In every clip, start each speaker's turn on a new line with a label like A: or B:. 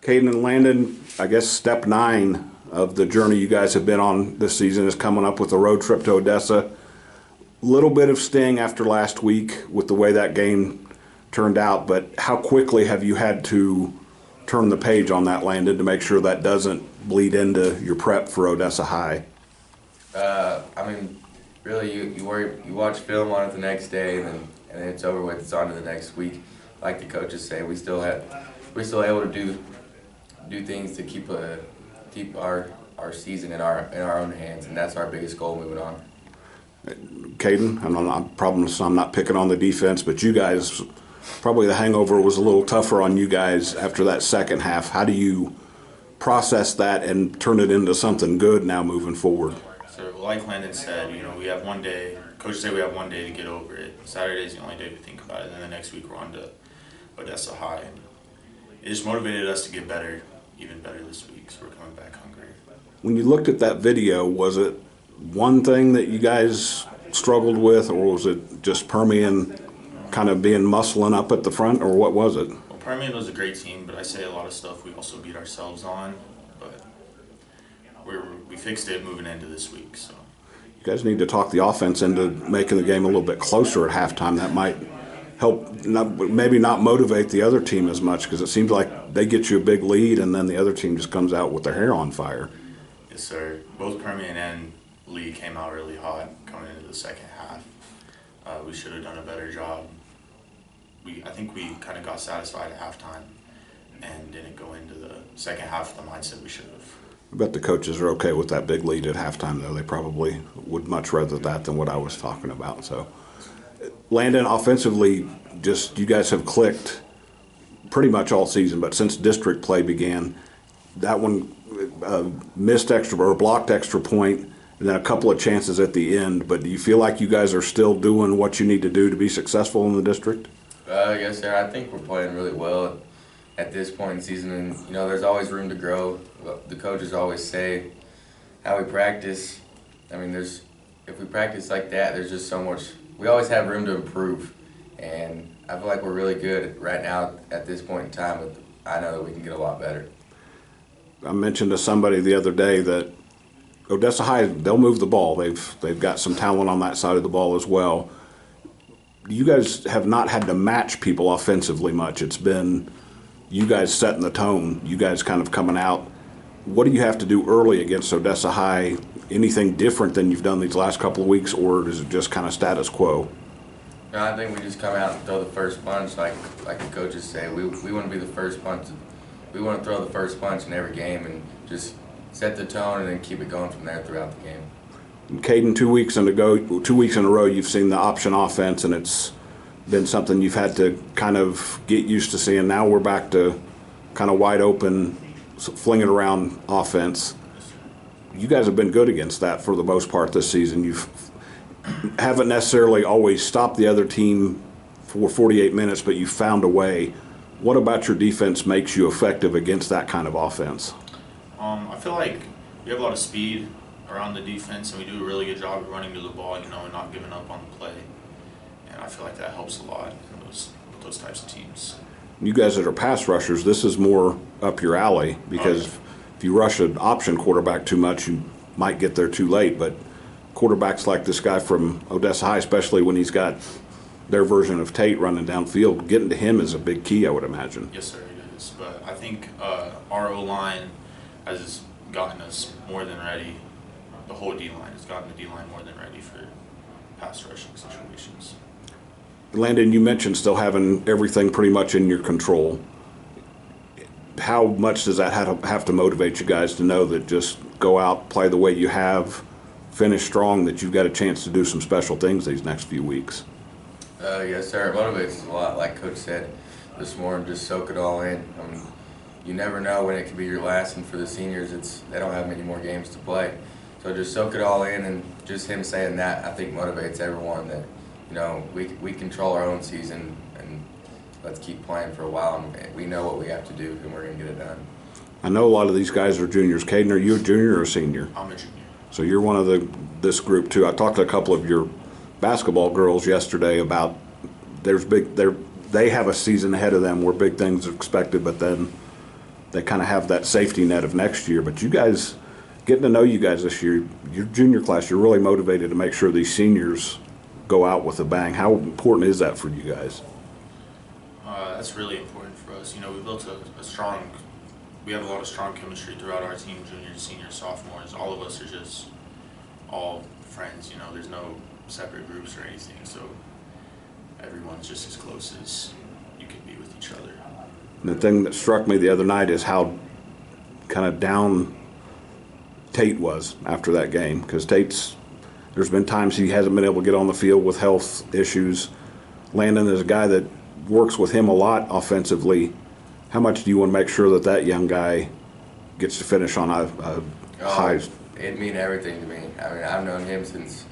A: Caden and Landon, I guess step 9 of the journey you guys have been on this season is coming up with a road trip to Odessa. Little bit of sting after last week with the way that game turned out, but how quickly have you had to turn the page on that, Landon, to make sure that doesn't bleed into your prep for Odessa High?
B: Really, you watch film on it the next day, and then it's over with. It's on to the next week. Like the coaches say, we're still able to do things to keep our season in our own hands, and that's our biggest goal moving on.
A: Caden, I'm not picking on the defense, but you guys, probably the hangover was a little tougher on you guys after that second half. How do you process that and turn it into something good now moving forward?
C: So like Landon said, we have one day, coaches say we have one day to get over it. Saturday's the only day we think about it, and then the next week we're on to Odessa High. And it just motivated us to get better, even better this week, so we're coming back hungry.
A: When you looked at that video, was it one thing that you guys struggled with, or was it just Permian kind of being muscling up at the front, or what was it?
C: Well, Permian was a great team, but I say a lot of stuff we also beat ourselves on, but we fixed it moving into this week. So
A: you guys need to talk the offense into making the game a little bit closer at halftime. That might help, maybe not motivate the other team as much, because it seems like they get you a big lead and then the other team just comes out with their hair on fire.
C: Yes, sir. Both Permian and Lee came out really hot coming into the second half. We should have done a better job. I think we kind of got satisfied at halftime and didn't go into the second half with the mindset we should have.
A: I bet the coaches are okay with that big lead at halftime, though. They probably would much rather that than what I was talking about. So, Landon, offensively, just you guys have clicked pretty much all season, but since district play began, that one missed extra or blocked extra point, and then a couple of chances at the end. But do you feel like you guys are still doing what you need to do to be successful in the district?
B: Yes, sir. I think we're playing really well at this point in the season, and there's always room to grow. The coaches always say how we practice. If we practice like that, there's just so much. We always have room to improve, and I feel like we're really good right now at this point in time. But I know that we can get a lot better.
A: I mentioned to somebody the other day that Odessa High, they'll move the ball. They've got some talent on that side of the ball as well. You guys have not had to match people offensively much. It's been you guys setting the tone, you guys kind of coming out. What do you have to do early against Odessa High? Anything different than you've done these last couple of weeks, or is it just kind of status quo?
B: No, I think we just come out and throw the first punch, like the coaches say. We want to be the first punch. We want to throw the first punch in every game and just set the tone and then keep it going from there throughout the game.
A: And Caden, 2 weeks in a row, you've seen the option offense, and it's been something you've had to kind of get used to seeing. Now we're back to kind of wide open, flinging around offense. You guys have been good against that for the most part this season. You haven't necessarily always stopped the other team for 48 minutes, but you found a way. What about your defense makes you effective against that kind of offense?
C: I feel like we have a lot of speed around the defense, and we do a really good job of running to the ball, and not giving up on the play. And I feel like that helps a lot with those types of teams.
A: You guys that are pass rushers, this is more up your alley, because if you rush an option quarterback too much, you might get there too late. But quarterbacks like this guy from Odessa High, especially when he's got their version of Tate running downfield, getting to him is a big key, I would imagine.
C: Yes, sir, it is. But I think our O-line has gotten us more than ready. The whole D-line has gotten the D-line more than ready for pass rushing situations.
A: Landon, you mentioned still having everything pretty much in your control. How much does that have to motivate you guys to know that just go out, play the way you have, finish strong, that you've got a chance to do some special things these next few weeks?
B: Yes, sir. It motivates us a lot. Like Coach said this morning, just soak it all in. You never know when it could be your last, and for the seniors, they don't have many more games to play. So just soak it all in, and just him saying that, I think, motivates everyone that, we control our own season, and let's keep playing for a while, and we know what we have to do, and we're going to get it done.
A: I know a lot of these guys are juniors. Caden, are you a junior or a senior?
C: I'm a junior.
A: So you're one of this group too. I talked to a couple of your basketball girls yesterday about they have a season ahead of them where big things are expected, but then they kind of have that safety net of next year. But you guys, getting to know you guys this year, your junior class, you're really motivated to make sure these seniors go out with a bang. How important is that for you guys?
C: That's really important for us. You know, we built we have a lot of strong chemistry throughout our team, juniors, seniors, sophomores. All of us are just all friends, you know, there's no separate groups or anything, so everyone's just as close as you can be with each other.
A: And the thing that struck me the other night is how kind of down Tate was after that game, because there's been times he hasn't been able to get on the field with health issues. Landon is a guy that works with him a lot offensively. How much do you want to make sure that that young guy gets to finish on a high?
B: It'd mean everything to me. I mean, I've known him since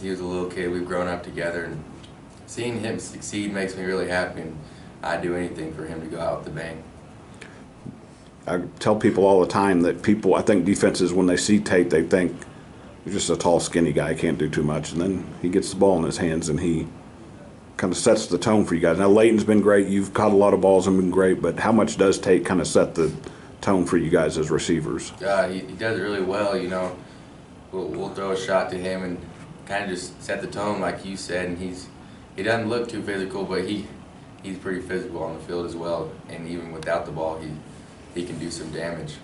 B: he was a little kid. We've grown up together, and seeing him succeed makes me really happy, and I'd do anything for him to go out with the bang.
A: I tell people all the time that I think defenses, when they see Tate, they think he's just a tall, skinny guy, can't do too much, and then he gets the ball in his hands and he kind of sets the tone for you guys. Now, Leighton's been great. You've caught a lot of balls and been great, but how much does Tate kind of set the tone for you guys as receivers?
B: He does it really well, you know. We'll throw a shot to him and kind of just set the tone, like you said, and he doesn't look too physical, but he's pretty physical on the field as well, and even without the ball, he can do some damage.